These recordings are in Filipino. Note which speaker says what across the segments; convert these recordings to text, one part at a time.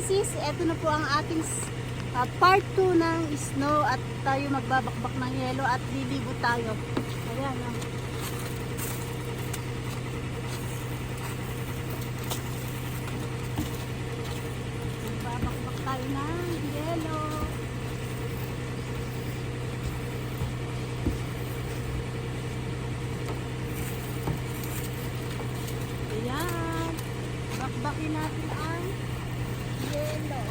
Speaker 1: and sis, eto na po ang ating part 2 ng snow at tayo magbabakbak ng yelo at lilibo tayo. Ayan, magbabakbak tayo ng yelo. Ayan, bakbakin natin ang yelo.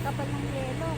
Speaker 1: Kapal ng yelo.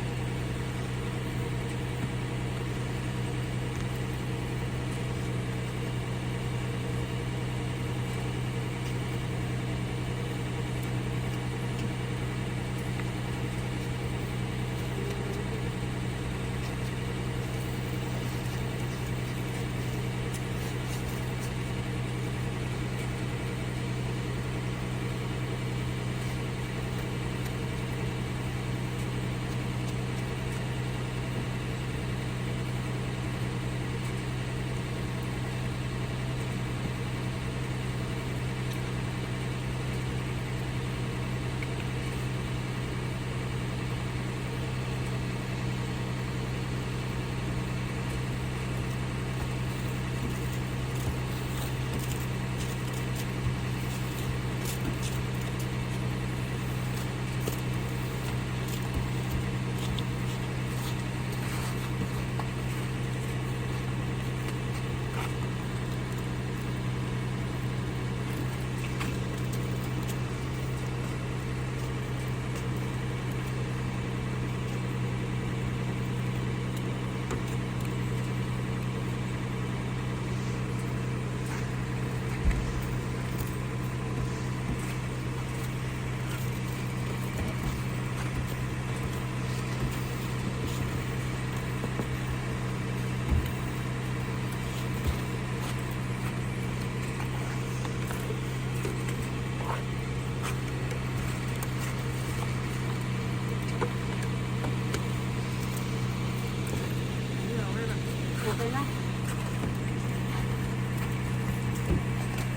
Speaker 1: Okay na.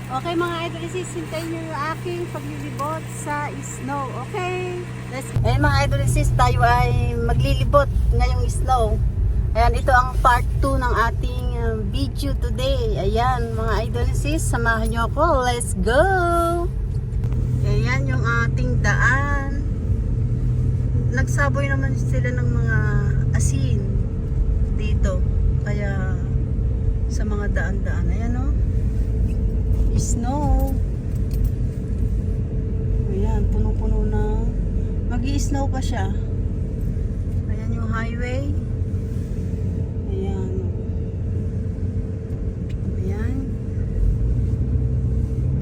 Speaker 1: Okay mga idol, isisintayin nyo yung aking paglilibot sa snow. Okay? Ayan mga idol, tayo ay maglilibot ngayong snow. Ayan, ito ang part 2 ng ating video today. Ayan mga idol, samahan nyo ako. Let's go! Ayan yung ating daan. Nagsaboy naman sila ng mga asin dito. Kaya sa mga daan-daan, ayan o, snow. Ayan, punong-puno na. Mag-i-snow pa siya. Ayan yung highway. Ayan. Ayan.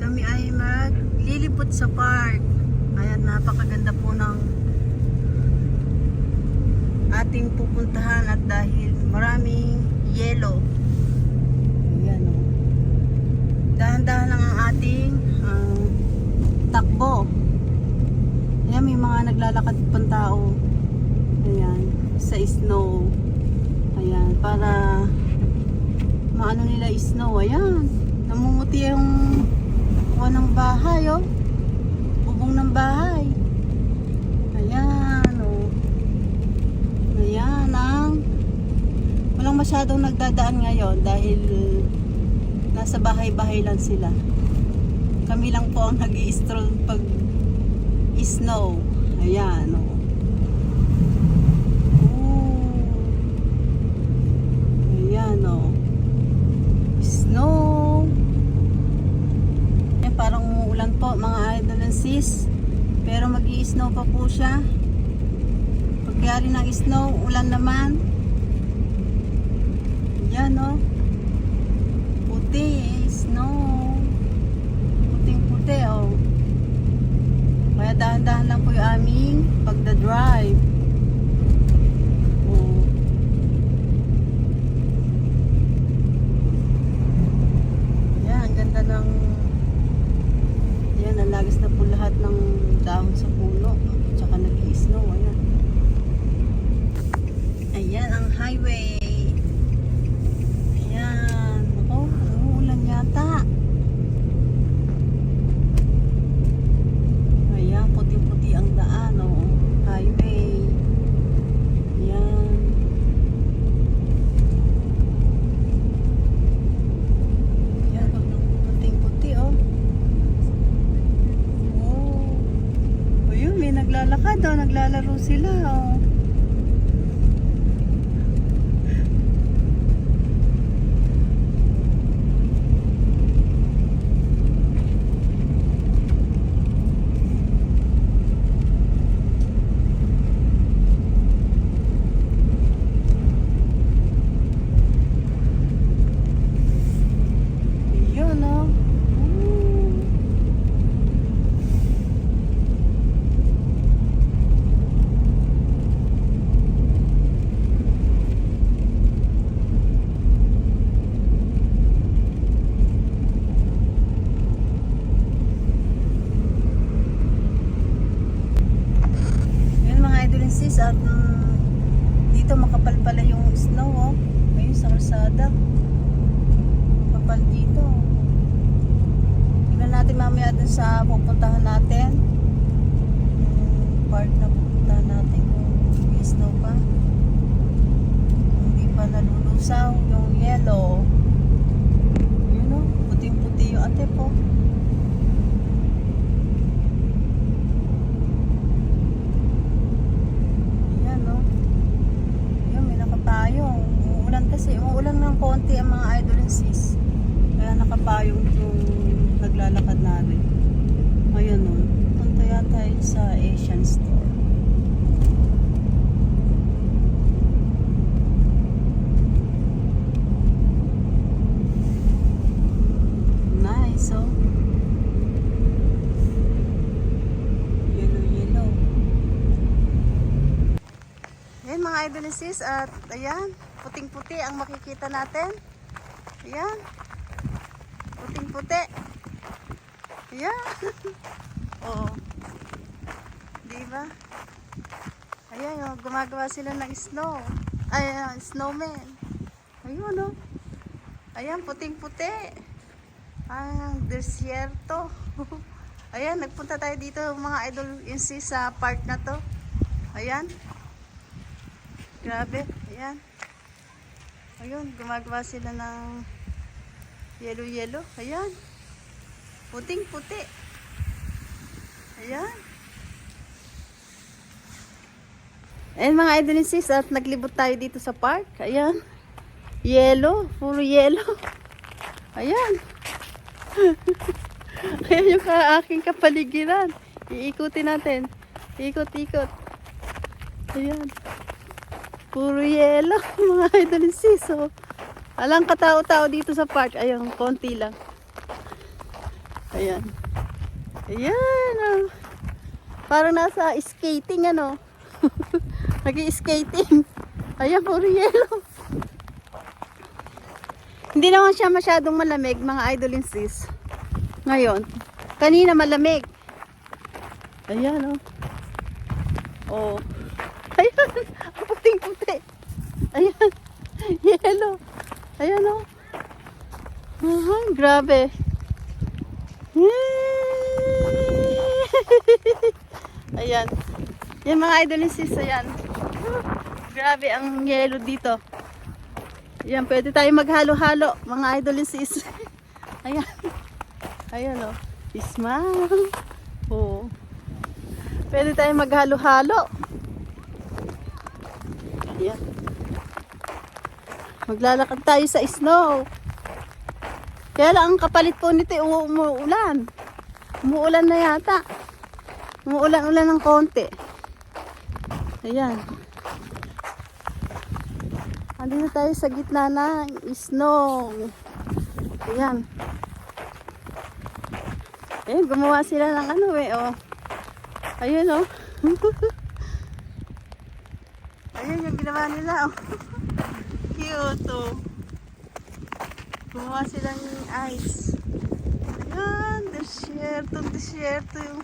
Speaker 1: Kami ay maglilibot sa park. Ayan, napakaganda po ng ating pupuntahan at dahil maraming yelo. Ayan o. Dahan-dahan lang ang ating takbo. Ayan, may mga naglalakad pang tao. Ayan, sa snow. Ayan, para maano nila snow. Ayan, namumuti yung ng bahay o. Bubong ng bahay. Ayan o. Ayan ang walang masyadong nagdadaan ngayon dahil nasa bahay-bahay lang sila. Kami lang po ang nag-i-stroll pag snow. Ayan o. Snow pa po siya. Pagyari ng snow, ulan naman. Yan o. Puti, snow. Puting-puti o. Kaya dahan-dahan lang po yung aming pagdadrive. Oh. Yan, ang ganda ng... Yan, nalagis na po lahat ng dahon sa puno. Tsaka nag-i-snow. Ayan. Ayan ang highway. Ayan. Ako, umuulan yata. Ayan, puti-puti ang daan. Oh. Highway. Ayan. Ayan, puting-puti oh. Oh. Ayun, may naglalakad oh. Naglalaro sila oh. At dito makapal pala yung snow oh. Ayun sa kalsada makapal dito. Tingnan natin mamaya dun sa pupuntahan natin yung part na pupuntahan natin kung may snow pa, hindi pa nalulusaw yung yellow. Yun oh, puting puti yung ate po. Kasi umuulan ng konti ang mga idol and sis. Kaya nakapayong yung naglalakad natin. Ayun nun. Punta yata sa Asian store. Nice oh. Yellow. Ayan mga idol and sis. At ayan. Puting-puti ang makikita natin. Ayan. Puting-puti. Ayan. Oo. Diba? Ayan, oh, gumagawa sila ng snow. Ay, snowman. Ayun, oh. Ayan, puting-puti. Ang desierto. Ayan, nagpunta tayo dito mga idol insi sa park na to. Ayan. Grabe. Ayan. Ayun, gumagawa sila ng yellow. Ayan. Puting-puti. Ayan. Ayan mga idol and sis, at naglibot tayo dito sa park. Ayan. Yellow. Puro yellow. Ayan. Ayan yung aking kapaligiran. Iikutin natin. Ikot-ikot. Ayan. Puro yelo, mga idol and sis. So, alang katao-tao dito sa park. Ayun, konti lang. Ayan. Ayan. Oh. Parang nasa skating ano. Nag-i-skating. Ayan, puro yelo. Hindi naman siya masyadong malamig, mga idol and sis. Ngayon, kanina malamig. Ayan, oh. Oh. Ayan, puting-puti. Ayan, yellow. Ayan, oh. Grabe. Ayan. Yan mga idol and sis, ayan. Grabe ang yellow dito. Ayan, pwede tayo maghalo-halo, mga idol and sis. Ayan. Ayan, oh. Smile. Oh. Pwede tayo maghalo-halo. Ayan. Maglalakad tayo sa snow. Kaya lang ang kapalit po nito umuulan. Umuulan na yata. Umuulan-ulan ng konti. Ayan. Andito tayo sa gitna ng snow. Ayan. Ayan, gumawa sila ng ano eh, oh. Ayun, oh. Ayun yung ginawa nila, oh. Cute, oh. Gumawa sila ng ice. Ayan, desierto yung...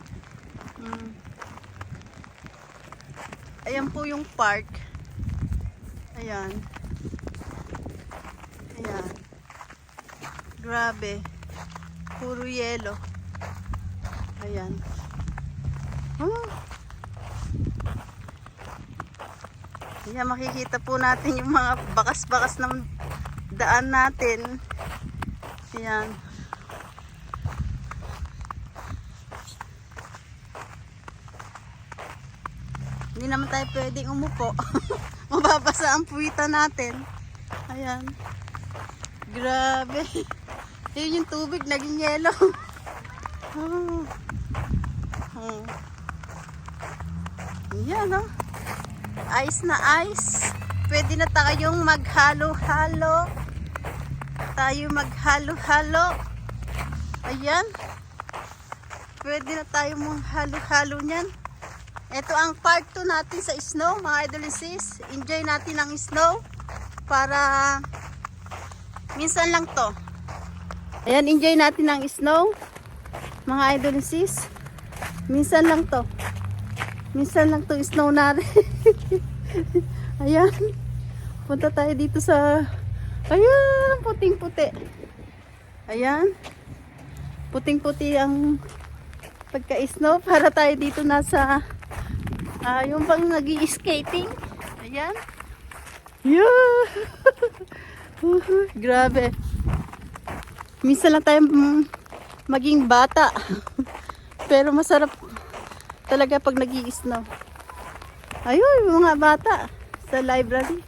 Speaker 1: Ayan po yung park. Ayan. Ayan. Grabe. Puro yelo. Ayan. Ayan, makikita po natin yung mga bakas-bakas ng daan natin. Ayan. Hindi naman tayo pwedeng umupo. Mababasa ang puwitan natin. Ayan. Grabe. Ayun yung tubig, naging yelo. Ayan, oh. Ice na ice. Pwede na tayong maghalo-halo. Tayo maghalo-halo. Ayan. Pwede na tayong maghalo-halo niyan. Ito ang part 2 natin sa snow, mga idol and sis. Enjoy natin ang snow para minsan lang to. Ayan, enjoy natin ang snow, mga idol and sis. Minsan lang to. Minsan lang to snow na rin. Ayan. Punta tayo dito sa... Ayan, puting-puti. Ayan. Puting-puti ang pagka-snow para tayo dito nasa... yung pang nag-i-skating. Ayan. Yeah. Grabe. Minsan lang tayo maging bata. Pero masarap talaga pag nag-i-snow. Ayun, yung mga bata sa library.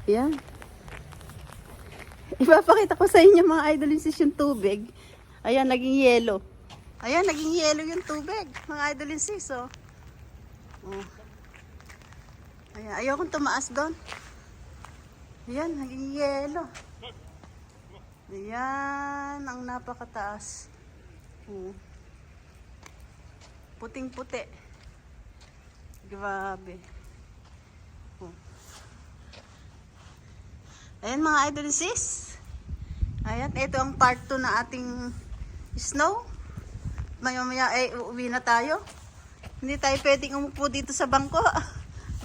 Speaker 1: Ayan. Ipapakita ko sa inyo mga idol yung tubig. Ayan, naging yellow. Ayan, naging yellow yung tubig. Mga idol and sis, oh. Oh. Ayan, ayaw kong tumaas doon. Ayan, naging yellow. Ayan, ang napakataas. Oh. Puting-puti. Grabe. Oh. Ayan mga idol and sis. Ayan, ito ang part 2 na ating snow. Maya-maya ay uuwi na tayo. Hindi tayo pwedeng umupo dito sa bangko.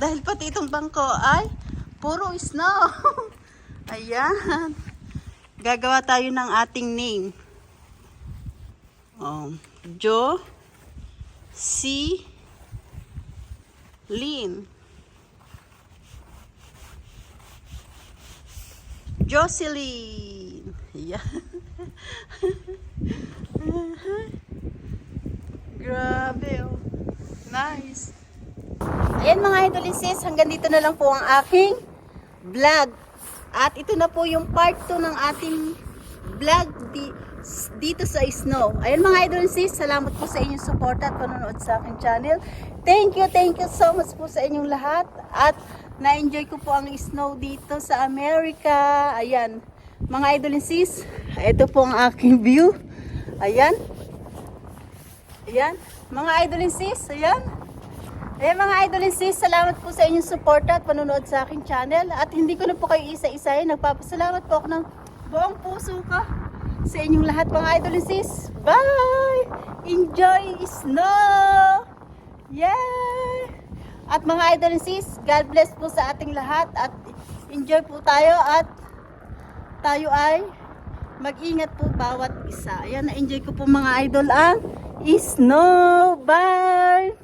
Speaker 1: Dahil pati itong bangko ay puro snow. Ayan. Gagawa tayo ng ating name. Jo C Lynn. Jocelyn. Ayan. Grabe, oh. Nice. Ayan mga idol and sis, hanggang dito na lang po ang aking vlog. At ito na po yung part 2 ng ating vlog dito sa snow. Ayan mga idol and sis, salamat po sa inyong support at panonood sa aking channel. Thank you so much po sa inyong lahat. At na-enjoy ko po ang snow dito sa Amerika. Ayan, mga idol and sis, ito po ang aking view. Ayan. Ayan, mga idol and sis, ayan. Ayan mga idol and sis, salamat po sa inyong support at panonood sa aking channel. At hindi ko na po kayo isa-isahin, nagpapasalamat po ako ng buong puso ko sa inyong lahat mga idol and sis. Bye! Enjoy snow! Yeah! At mga idol and sis, God bless po sa ating lahat at enjoy po tayo at tayo ay mag-ingat po bawat isa. Ayan, na-enjoy ko po mga idol ang snow. Bye!